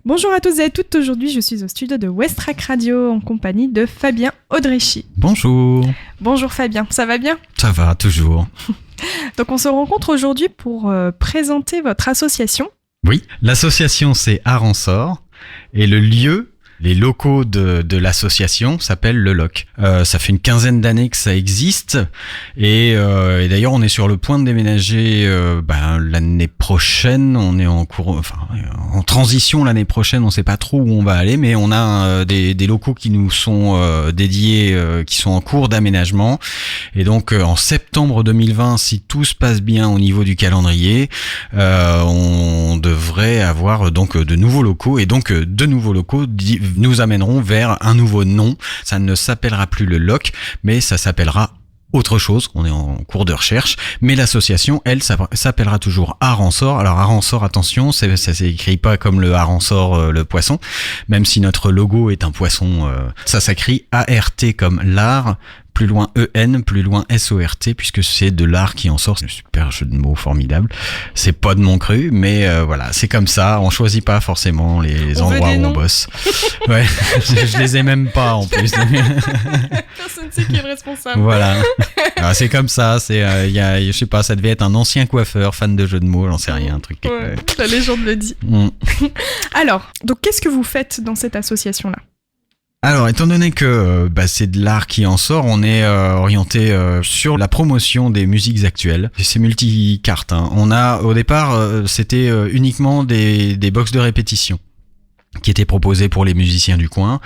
Bonjour à tous et à toutes, aujourd'hui je suis au studio de Westrack Radio en compagnie de Fabien Audréchy. Bonjour. Bonjour Fabien, ça va bien ? Ça va, toujours. Donc on se rencontre aujourd'hui pour présenter votre association. Oui, l'association c'est Aransor et le lieu, les locaux de l'association s'appellent le LOC. Ça fait une quinzaine d'années que ça existe et d'ailleurs on est sur le point de déménager l'année prochaine. On est en transition l'année prochaine, on sait pas trop où on va aller, mais on a des locaux qui nous sont dédiés, qui sont en cours d'aménagement. Et donc en septembre 2020, si tout se passe bien au niveau du calendrier, on devrait avoir donc de nouveaux locaux et donc de nouveaux locaux nous amèneront vers un nouveau nom. Ça ne s'appellera plus le LOC, mais ça s'appellera autre chose. On est en cours de recherche, mais l'association, elle, s'appellera toujours Aransor. Alors Aransor, attention, ça s'écrit pas comme le Aransor, le poisson, même si notre logo est un poisson. Ça s'écrit ART comme l'art, plus loin EN, plus loin SORT, puisque c'est de l'art qui en sort. C'est un super jeu de mots formidable. C'est pas de mon cru, mais voilà, c'est comme ça. On choisit pas forcément les endroits où on bosse. Ouais, je les ai même pas en plus. Personne ne sait qui est le responsable. Voilà. Alors, c'est comme ça. C'est, je sais pas, ça devait être un ancien coiffeur, fan de jeux de mots, j'en sais rien, un truc. Ouais, la légende le dit. Alors, donc qu'est-ce que vous faites dans cette association-là ? Alors, étant donné que c'est de l'art qui en sort, on est orienté sur la promotion des musiques actuelles. C'est multicarte. On a, au départ, c'était uniquement des box de répétition qui étaient proposés pour les musiciens du coin,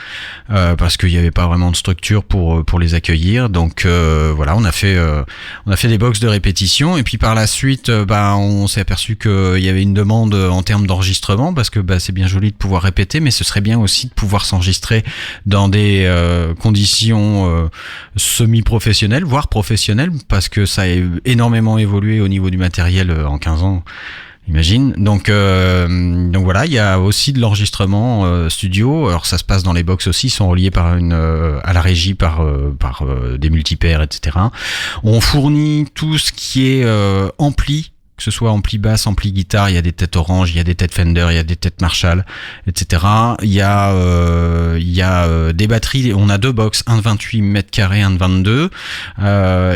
parce qu'il n'y avait pas vraiment de structure pour les accueillir. Donc voilà, on a fait des box de répétition, et puis par la suite, on s'est aperçu qu'il y avait une demande en termes d'enregistrement, parce que c'est bien joli de pouvoir répéter, mais ce serait bien aussi de pouvoir s'enregistrer dans des conditions semi-professionnelles, voire professionnelles, parce que ça a énormément évolué au niveau du matériel en 15 ans. Imagine. Donc voilà, il y a aussi de l'enregistrement studio. Alors ça se passe dans les box aussi, ils sont reliés par à la régie par des multipaires, etc. On fournit tout ce qui est ampli, que ce soit ampli basse, ampli guitare. Il y a des têtes Orange, il y a des têtes Fender, il y a des têtes Marshall, etc. Il y a des batteries. On a deux box, un de 28 mètres carrés, un de 22,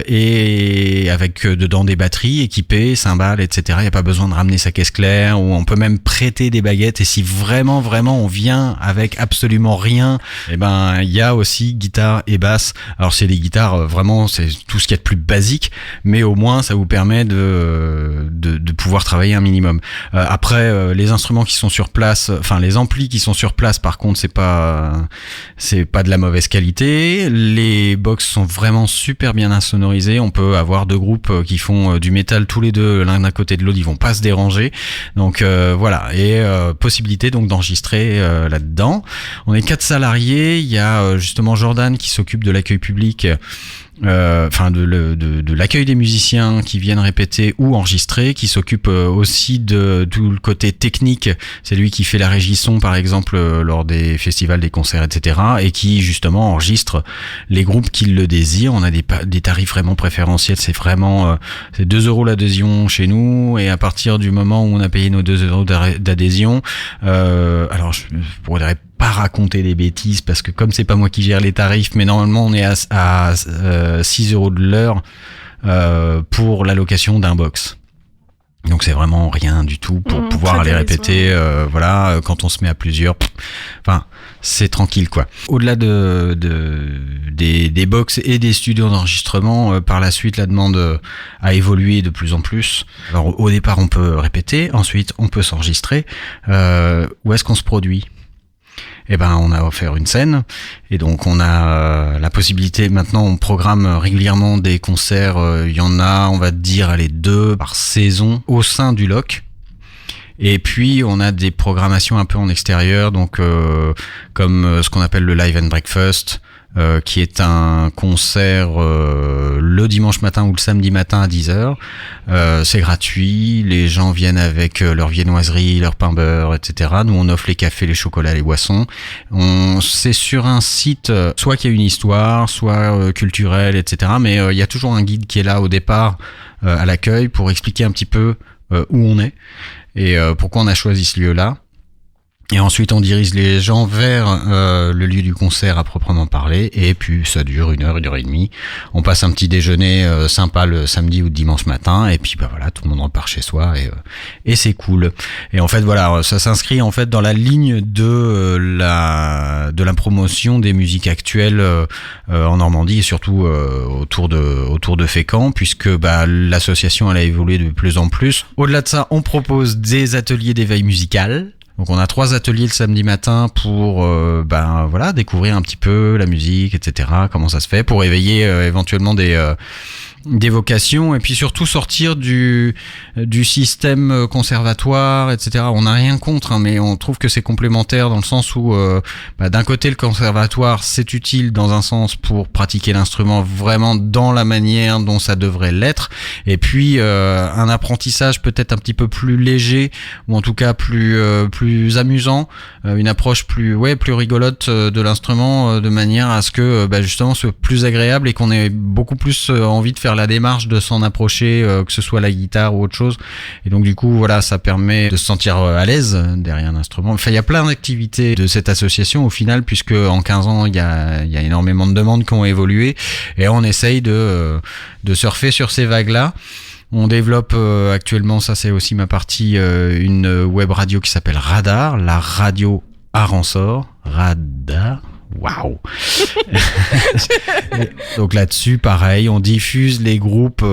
et avec dedans des batteries équipées, cymbales, etc. Il n'y a pas besoin de ramener sa caisse claire, ou on peut même prêter des baguettes. Et si vraiment on vient avec absolument rien, il y a aussi guitare et basse. Alors c'est des guitares, vraiment c'est tout ce qu'il y a de plus basique, mais au moins ça vous permet de pouvoir travailler un minimum. Après, les instruments qui sont sur place, les amplis qui sont sur place, par contre, c'est pas de la mauvaise qualité. Les box sont vraiment super bien insonorisés. On peut avoir deux groupes qui font du métal tous les deux, l'un d'un côté de l'autre, ils vont pas se déranger. Donc voilà, et possibilité donc d'enregistrer là-dedans. On est 4 salariés. Il y a justement Jordan qui s'occupe de l'accueil public. De l'accueil des musiciens qui viennent répéter ou enregistrer, qui s'occupe aussi de tout le côté technique. C'est lui qui fait la régie son, par exemple, lors des festivals, des concerts, etc. et qui justement enregistre les groupes qui le désirent. On a des tarifs vraiment préférentiels. C'est vraiment c'est 2 € l'adhésion chez nous, et à partir du moment où on a payé nos 2 € d'adhésion, alors je pourrais pas raconter des bêtises, parce que comme c'est pas moi qui gère les tarifs, mais normalement on est à 6 € de l'heure pour la location d'un box. Donc c'est vraiment rien du tout pour pouvoir aller répéter. Voilà, quand on se met à plusieurs, c'est tranquille quoi. Au-delà des box et des studios d'enregistrement, par la suite la demande a évolué de plus en plus. Alors au départ on peut répéter, ensuite on peut s'enregistrer. Où est-ce qu'on se produit ? On a offert une scène, et donc on a la possibilité. Maintenant on programme régulièrement des concerts. Il y en a, on va dire, 2 par saison au sein du LOC. Et puis on a des programmations un peu en extérieur, donc comme ce qu'on appelle le Live and Breakfast, qui est un concert le dimanche matin ou le samedi matin à 10h. C'est gratuit, les gens viennent avec leur viennoiserie, leur pain beurre, etc. Nous on offre les cafés, les chocolats, les boissons. C'est sur un site, soit qui a une histoire, soit culturel, etc. Mais il y a toujours un guide qui est là au départ à l'accueil pour expliquer un petit peu où on est et pourquoi on a choisi ce lieu-là. Et ensuite, on dirige les gens vers le lieu du concert à proprement parler. Et puis, ça dure 1 heure et demie. On passe un petit déjeuner sympa le samedi ou le dimanche matin. Et puis, bah voilà, tout le monde repart chez soi et c'est cool. Et en fait, voilà, ça s'inscrit en fait dans la ligne de la promotion des musiques actuelles en Normandie et surtout autour de Fécamp, puisque bah l'association elle a évolué de plus en plus. Au-delà de ça, on propose des ateliers d'éveil musical. Donc on a 3 ateliers le samedi matin pour voilà découvrir un petit peu la musique, etc. Comment ça se fait, pour éveiller éventuellement des vocations et puis surtout sortir du système conservatoire, etc. On n'a rien contre, hein, mais on trouve que c'est complémentaire dans le sens où d'un côté le conservatoire c'est utile dans un sens pour pratiquer l'instrument vraiment dans la manière dont ça devrait l'être, et puis un apprentissage peut-être un petit peu plus léger ou en tout cas plus amusant, une approche plus rigolote de l'instrument de manière à ce que justement ce soit plus agréable et qu'on ait beaucoup plus envie de faire la démarche de s'en approcher, que ce soit la guitare ou autre chose. Et donc du coup voilà, ça permet de se sentir à l'aise derrière un instrument. Enfin il y a plein d'activités de cette association au final, puisque en 15 ans il y a énormément de demandes qui ont évolué et on essaye de surfer sur ces vagues là. On développe actuellement, ça c'est aussi ma partie, une web radio qui s'appelle Radar, la radio Arensort. Radar. Waouh. Donc là-dessus, pareil, on diffuse les groupes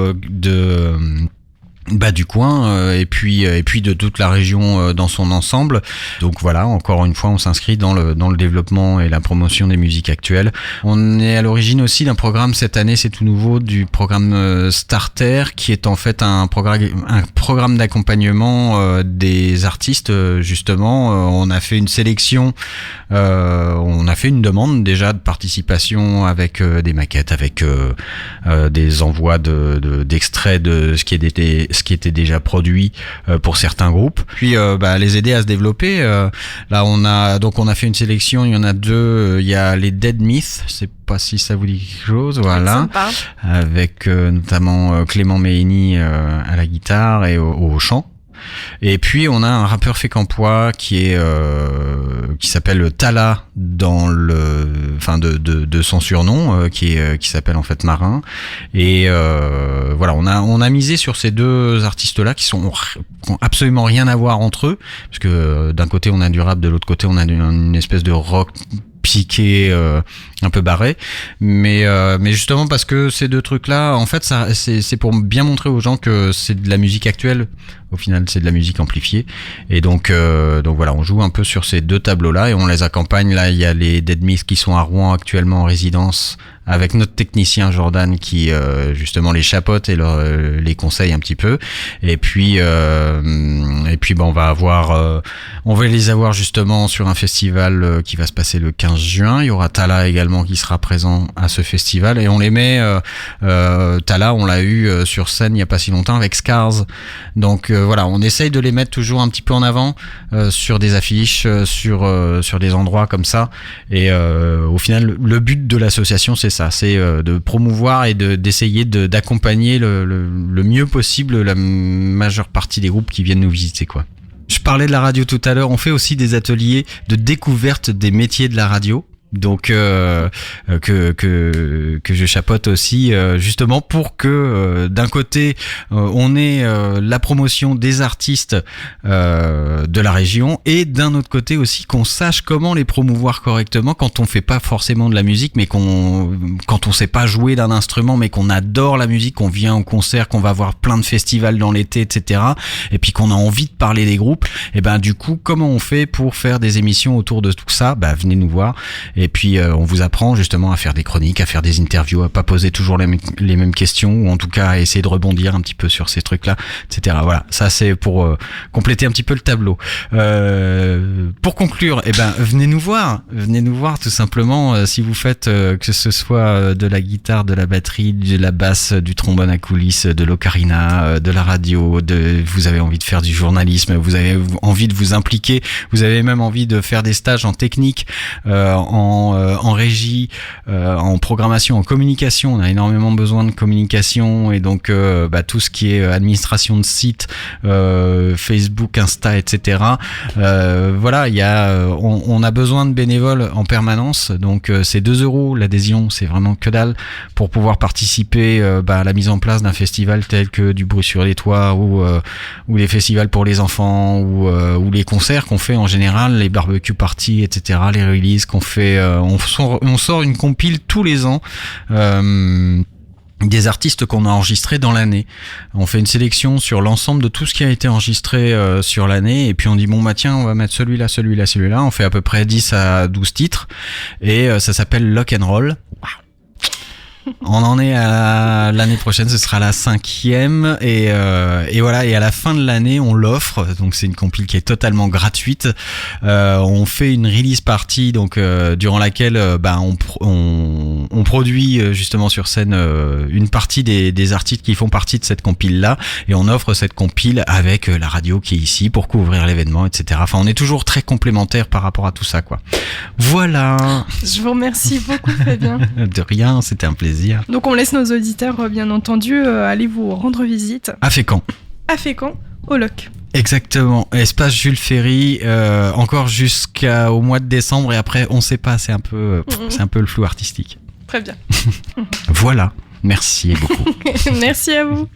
du coin et puis de toute la région dans son ensemble. Donc voilà, encore une fois on s'inscrit dans le développement et la promotion des musiques actuelles. On est à l'origine aussi d'un programme, cette année c'est tout nouveau, du programme Starter, qui est en fait un programme d'accompagnement des artistes justement. On a fait une sélection, on a fait une demande déjà de participation avec des maquettes, avec des envois d'extraits de ce qui était déjà produit pour certains groupes, puis les aider à se développer. Là on a fait une sélection, il y en a 2, il y a les Dead Myth, c'est pas si ça vous dit quelque chose, voilà, avec notamment Clément Méheny à la guitare et au chant. Et puis on a un rappeur fécampois qui s'appelle Tala dans de son surnom, qui s'appelle en fait Marin. Et voilà, on a misé sur ces 2 artistes là qui ont absolument rien à voir entre eux, parce que d'un côté on a du rap, de l'autre côté on a une espèce de rock psyché un peu barré, mais justement parce que ces 2 trucs là en fait ça c'est pour bien montrer aux gens que c'est de la musique actuelle, au final c'est de la musique amplifiée, et donc voilà, on joue un peu sur ces 2 tableaux là et on les accompagne. Là il y a les Dead Myth qui sont à Rouen actuellement en résidence avec notre technicien Jordan qui justement les chapeaute et les conseille un petit peu, et puis on va les avoir justement sur un festival qui va se passer le 15 juin. Il y aura Tala également qui sera présent à ce festival, et on les met Tala on l'a eu sur scène il y a pas si longtemps avec Scars. Donc voilà, on essaye de les mettre toujours un petit peu en avant sur des affiches, sur des endroits comme ça, et au final le but de l'association c'est ça, c'est de promouvoir et d'essayer d'accompagner le mieux possible la majeure partie des groupes qui viennent nous visiter, quoi. Je parlais de la radio tout à l'heure, on fait aussi des ateliers de découverte des métiers de la radio. Donc que je chapeaute aussi, justement pour que d'un côté on ait la promotion des artistes de la région, et d'un autre côté aussi qu'on sache comment les promouvoir correctement quand on fait pas forcément de la musique, mais quand on sait pas jouer d'un instrument mais qu'on adore la musique, qu'on vient au concert, qu'on va voir plein de festivals dans l'été, etc., et puis qu'on a envie de parler des groupes, et du coup comment on fait pour faire des émissions autour de tout ça? Venez nous voir. Et puis on vous apprend justement à faire des chroniques, à faire des interviews, à pas poser toujours les mêmes questions, ou en tout cas à essayer de rebondir un petit peu sur ces trucs-là, etc. Voilà, ça c'est pour compléter un petit peu le tableau. Pour conclure, venez nous voir tout simplement. Si vous faites que ce soit de la guitare, de la batterie, de la basse, du trombone à coulisses, de l'ocarina, de la radio, vous avez envie de faire du journalisme, vous avez envie de vous impliquer, vous avez même envie de faire des stages en technique, en en régie, en programmation, en communication. On a énormément besoin de communication et donc tout ce qui est administration de site, Facebook, Insta, etc. Voilà, on a besoin de bénévoles en permanence. Donc c'est 2 € l'adhésion, c'est vraiment que dalle pour pouvoir participer à la mise en place d'un festival tel que du bruit sur les toits ou les festivals pour les enfants ou les concerts qu'on fait en général, les barbecue parties, etc., les releases qu'on fait. On sort une compile tous les ans. Des artistes qu'on a enregistrés dans l'année. On fait une sélection sur l'ensemble de tout ce qui a été enregistré sur l'année et puis on dit tiens, on va mettre celui-là, celui-là, celui-là. On fait à peu près 10 à 12 titres et ça s'appelle Lock and Roll. Wow. On en est à l'année prochaine, ce sera la 5e et voilà, et à la fin de l'année on l'offre, donc c'est une compile qui est totalement gratuite. On fait une release party donc durant laquelle on produit justement sur scène une partie des artistes qui font partie de cette compile là et on offre cette compile avec la radio qui est ici pour couvrir l'événement, etc. Enfin on est toujours très complémentaires par rapport à tout ça quoi. Voilà. Je vous remercie beaucoup Fabien. De rien, c'était un plaisir. Donc on laisse nos auditeurs bien entendu aller vous rendre visite. À Fécamp. À Fécamp, au Loc. Exactement, espace Jules Ferry, encore jusqu'au mois de décembre et après on sait pas, c'est un peu le flou artistique. Très bien. Voilà, merci beaucoup. Merci à vous.